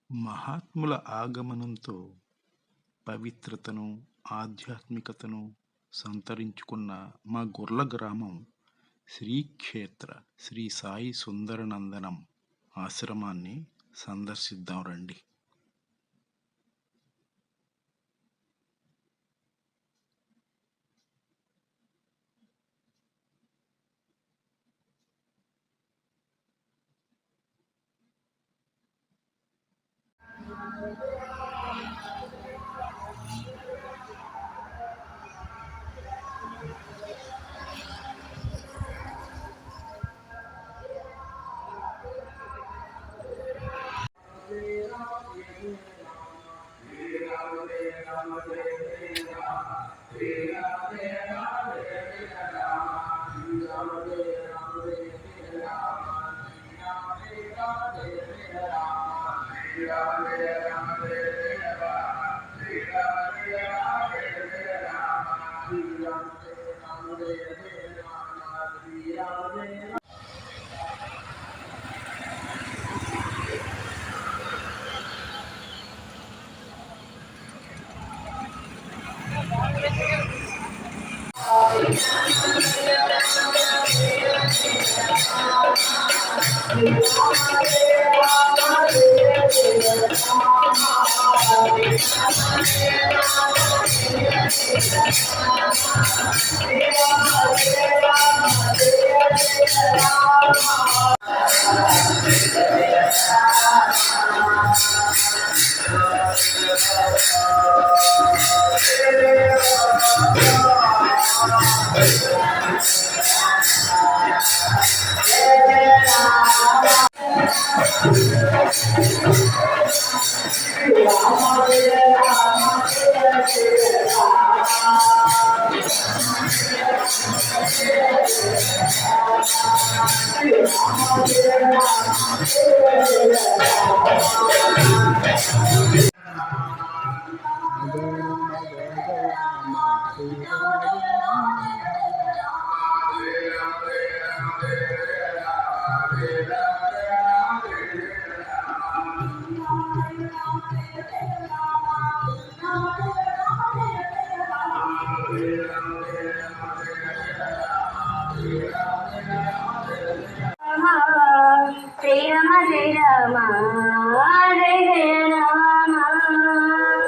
మహాత్ముల ఆగమనంతో పవిత్రతను, ఆధ్యాత్మికతను సంతరించుకున్న మా గుర్ల గ్రామం శ్రీక్షేత్ర శ్రీ సాయి సుందరనందనం ఆశ్రమాన్ని సందర్శిద్దాం రండి. శ్రీరామ జయ రామ జయ జయ రామ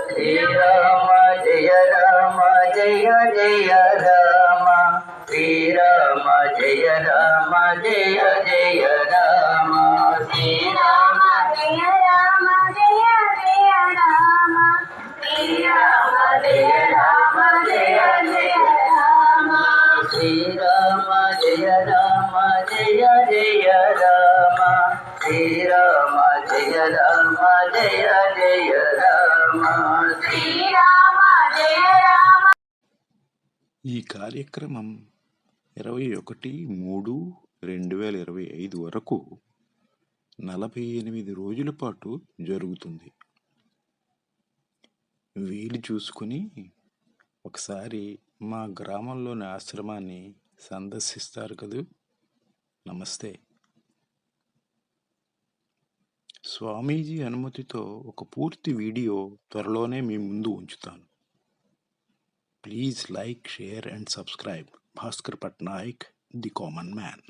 శ్రీరామ జయ రామ జయ జయ రామ శ్రీరామ జయ రామ జయ జయ రామ శ్రీరామ జయ రామ జయ జయ రామ శ్రీరామ జయ రామ జయ జయ రామ శ్రీరామ జయ రామ జయ జయ రామ శ్రీరామ జయ రామ జయ జయ రామ శ్రీరామ జయ రామ. ఈ కార్యక్రమం 21/3/2025 వరకు 48 రోజుల పాటు జరుగుతుంది. వీలు చూసుకుని ఒకసారి మా గ్రామంలోని ఆశ్రమాన్ని సందర్శిస్తారు కదూ. నమస్తే. స్వామీజీ అనుమతితో ఒక పూర్తి వీడియో త్వరలోనే మీ ముందు ఉంచుతాను. Please like, share and subscribe. Bhaskar Patnaik, the common man.